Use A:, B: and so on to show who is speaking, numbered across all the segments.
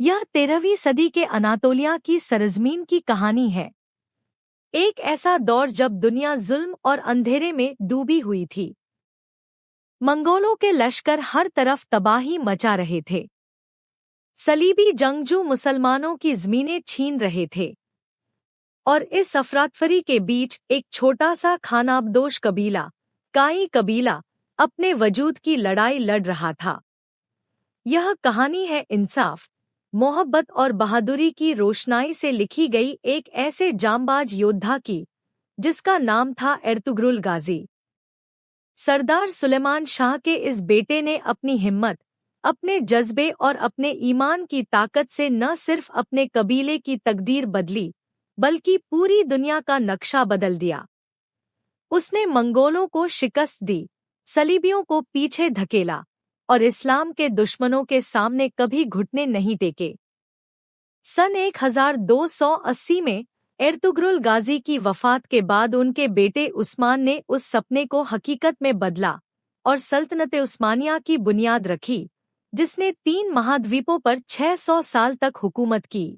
A: यह 13वीं सदी के अनातोलिया की सरजमीन की कहानी है। एक ऐसा दौर जब दुनिया जुल्म और अंधेरे में डूबी हुई थी। मंगोलों के लश्कर हर तरफ तबाही मचा रहे थे। सलीबी जंगजू मुसलमानों की ज़मीनें छीन रहे थे और इस अफरातफरी के बीच एक छोटा सा खानाबदोश कबीला, काई कबीला, अपने वजूद की लड़ाई लड़ रहा था। यह कहानी है इंसाफ, मोहब्बत और बहादुरी की रोशनाई से लिखी गई एक ऐसे जांबाज योद्धा की जिसका नाम था एर्तुगरुल गाजी। सरदार सुलेमान शाह के इस बेटे ने अपनी हिम्मत, अपने जज्बे और अपने ईमान की ताकत से न सिर्फ अपने कबीले की तकदीर बदली बल्कि पूरी दुनिया का नक्शा बदल दिया। उसने मंगोलों को शिकस्त दी, सलीबियों को पीछे धकेला और इस्लाम के दुश्मनों के सामने कभी घुटने नहीं टेके। सन 1280 में एर्तुगरुल गाजी की वफात के बाद उनके बेटे उस्मान ने उस सपने को हकीकत में बदला और सल्तनत उस्मानिया की बुनियाद रखी, जिसने 3 महाद्वीपों पर 600 साल तक हुकूमत की।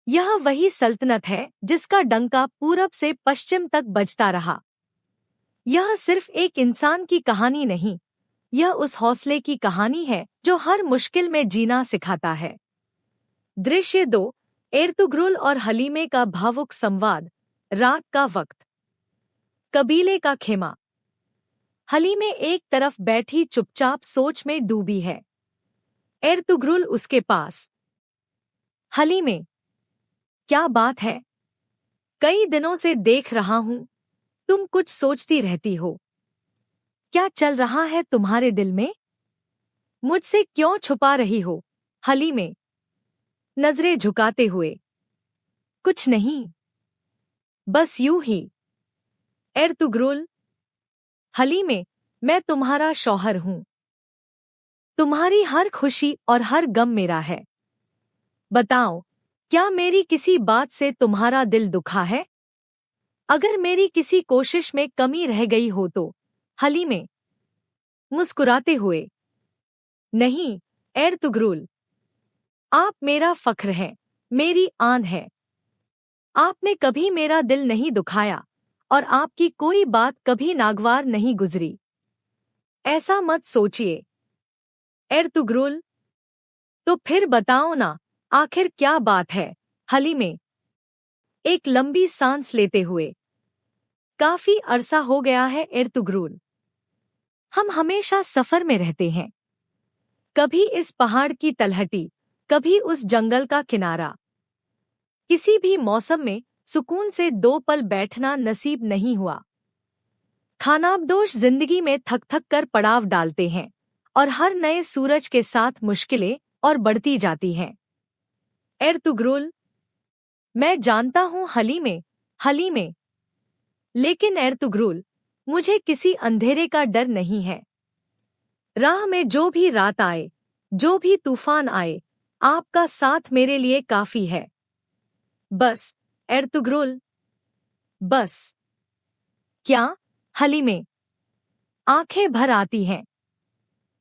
A: यह वही सल्तनत है जिसका डंका पूरब से पश्चिम तक बजता रहा। यह सिर्फ एक इंसान की कहानी नहीं, यह उस हौसले की कहानी है जो हर मुश्किल में जीना सिखाता है। दृश्य 2, एर्तुगरुल और हलीमे का भावुक संवाद। रात का वक्त। कबीले का खेमा। हलीमे एक तरफ बैठी चुपचाप सोच में डूबी है। एर्तुगरुल उसके पास। हलीमे, क्या बात है? कई दिनों से देख रहा हूं, तुम कुछ सोचती रहती हो। क्या चल रहा है तुम्हारे दिल में? मुझसे क्यों छुपा रही हो? हलीमे, नजरें झुकाते हुए। कुछ नहीं, बस यूं ही। एर्तुगरुल, हलीमे, मैं तुम्हारा शौहर हूं। तुम्हारी हर खुशी और हर गम मेरा है। बताओ, क्या मेरी किसी बात से तुम्हारा दिल दुखा है? अगर मेरी किसी कोशिश में कमी रह गई हो तो? हलीमे, मुस्कुराते हुए। नहीं, एर्तुगरुल, आप मेरा फख्र हैं, मेरी आन है। आपने कभी मेरा दिल नहीं दुखाया और आपकी कोई बात कभी नागवार नहीं गुजरी। ऐसा मत सोचिए। एर्तुगरुल, तो फिर बताओ ना, आखिर क्या बात है? हलीमे, एक लंबी सांस लेते हुए। काफी अरसा हो गया है एर्तुगरुल। हम हमेशा सफर में रहते हैं। कभी इस पहाड़ की तलहटी, कभी उस जंगल का किनारा। किसी भी मौसम में सुकून से 2 पल बैठना नसीब नहीं हुआ। खानाबदोश जिंदगी में थक थक कर पड़ाव डालते हैं और हर नए सूरज के साथ मुश्किलें और बढ़ती जाती हैं। एर्तुगरुल, मैं जानता हूँ हलीमे, हलीमे। लेकिन एर्तुगरुल, मुझे किसी अंधेरे का डर नहीं है। राह में जो भी रात आए, जो भी तूफान आए, आपका साथ मेरे लिए काफी है। बस, एर्तुगरुल, बस। क्या? हलीमे, आंखें भर आती हैं।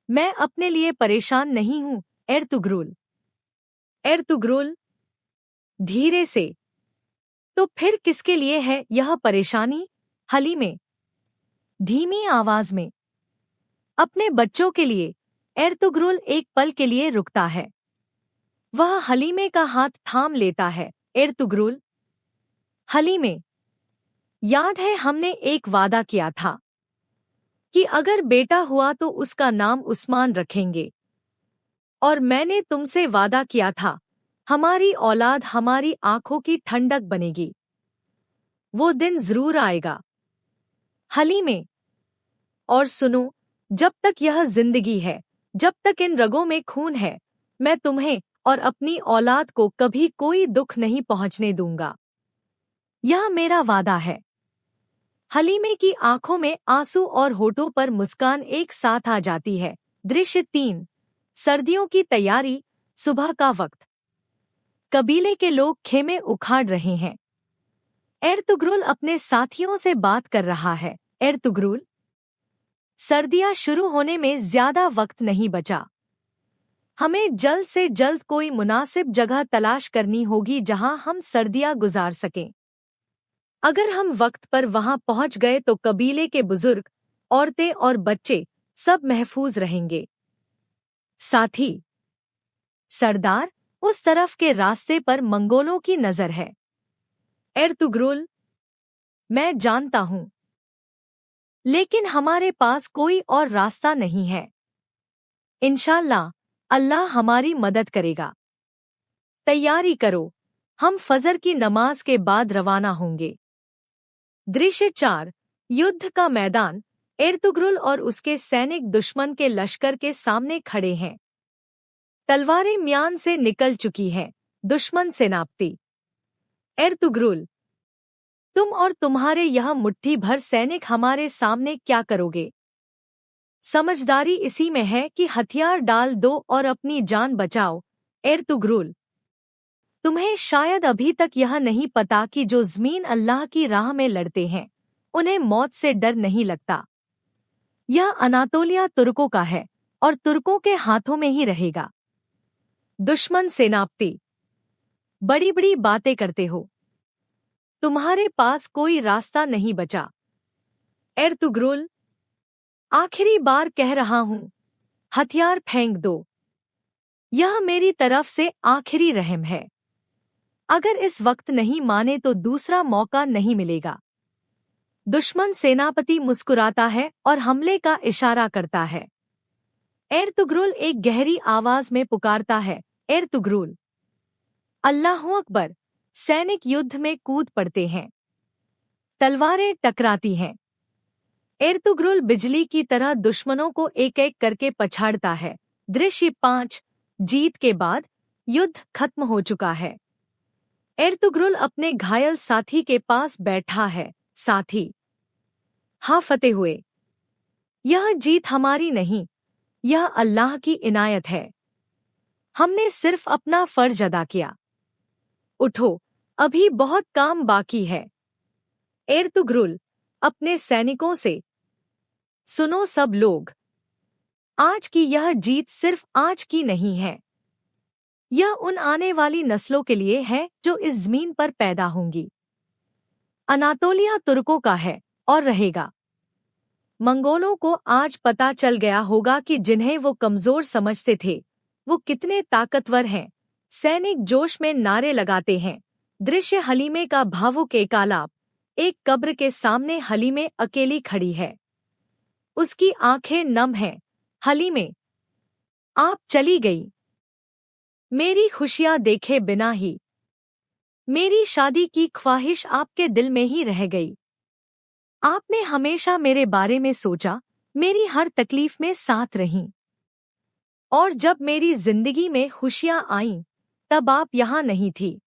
A: मैं अपने लिए परेशान नहीं हूँ, एर्तुगरुल। एर्तुगरुल, धीरे से। तो फिर किसके लिए है यह परेशानी? हलीमे, धीमी आवाज में। अपने बच्चों के लिए। एर्तुगरुल एक पल के लिए रुकता है। वह हलीमे का हाथ थाम लेता है। एर्तुगरुल, हलीमे, याद है हमने एक वादा किया था कि अगर बेटा हुआ तो उसका नाम उस्मान रखेंगे। और मैंने तुमसे वादा किया था, हमारी औलाद हमारी आंखों की ठंडक बनेगी। वो दिन जरूर आएगा। हलीमे, और सुनो, जब तक यह जिंदगी है, जब तक इन रगों में खून है, मैं तुम्हें और अपनी औलाद को कभी कोई दुख नहीं पहुंचने दूंगा। यह मेरा वादा है। हलीमे की आंखों में आंसू और होठों पर मुस्कान एक साथ आ जाती है। दृश्य 3, सर्दियों की तैयारी। सुबह का वक्त। कबीले के लोग खेमे उखाड़ रहे हैं। एर्तुगरुल अपने साथियों से बात कर रहा है। एर्तुगरुल, सर्दियां शुरू होने में ज्यादा वक्त नहीं बचा। हमें जल्द से जल्द कोई मुनासिब जगह तलाश करनी होगी जहां हम सर्दियां गुजार सकें। अगर हम वक्त पर वहां पहुंच गए तो कबीले के बुजुर्ग, औरतें और बच्चे सब महफूज रहेंगे। साथी सरदार, उस तरफ के रास्ते पर मंगोलों की नजर है। एर्तुग्रुल, मैं जानता हूं, लेकिन हमारे पास कोई और रास्ता नहीं है। इंशाल्लाह अल्लाह हमारी मदद करेगा। तैयारी करो, हम फजर की नमाज के बाद रवाना होंगे। दृश्य 4। युद्ध का मैदान। एर्तुग्रुल और उसके सैनिक दुश्मन के लश्कर के सामने खड़े हैं। तलवारें म्यान से निकल चुकी हैं। दुश्मन सेनापति एर्तुग्रुल, तुम और तुम्हारे यह मुट्ठी भर सैनिक हमारे सामने क्या करोगे? समझदारी इसी में है कि हथियार डाल दो और अपनी जान बचाओ। एर्तुग्रुल, तुम्हें शायद अभी तक यह नहीं पता कि जो ज़मीन अल्लाह की राह में लड़ते हैं उन्हें मौत से डर नहीं लगता। यह अनातोलिया तुर्कों का है और तुर्कों के हाथों में ही रहेगा। दुश्मन सेनापति, बड़ी बड़ी बातें करते हो, तुम्हारे पास कोई रास्ता नहीं बचा। एर्तुग्रुल, आखिरी बार कह रहा हूं, हथियार फेंक दो। यह मेरी तरफ से आखिरी रहम है। अगर इस वक्त नहीं माने तो दूसरा मौका नहीं मिलेगा। दुश्मन सेनापति मुस्कुराता है और हमले का इशारा करता है। एर्तुग्रुल एक गहरी आवाज में पुकारता है, एर्तुग्रुल, अल्लाहु अकबर। सैनिक युद्ध में कूद पड़ते हैं। तलवारें टकराती हैं। एर्तुग्रुल बिजली की तरह दुश्मनों को एक एक करके पछाड़ता है। दृश्य 5। जीत के बाद युद्ध खत्म हो चुका है। एर्तुग्रुल अपने घायल साथी के पास बैठा है। साथी, हाँ फतेह हुए। यह जीत हमारी नहीं, यह अल्लाह की इनायत है। हमने सिर्फ अपना फर्ज अदा किया। उठो, अभी बहुत काम बाकी है। एर्तुग्रुल अपने सैनिकों से, सुनो सब लोग, आज की यह जीत सिर्फ आज की नहीं है। यह उन आने वाली नस्लों के लिए है जो इस जमीन पर पैदा होंगी। अनातोलिया तुर्कों का है और रहेगा। मंगोलों को आज पता चल गया होगा कि जिन्हें वो कमजोर समझते थे वो कितने ताकतवर हैं। सैनिक जोश में नारे लगाते हैं। दृश्य हलीमे का भावुक एकालाप। एक कब्र के सामने हलीमे अकेली खड़ी है। उसकी आंखें नम हैं। हलीमे, आप चली गई। मेरी खुशियां देखे बिना ही मेरी शादी की ख्वाहिश आपके दिल में ही रह गई। आपने हमेशा मेरे बारे में सोचा, मेरी हर तकलीफ में साथ रहीं। और जब मेरी जिंदगी में खुशियां आईं तब आप यहाँ नहीं थी।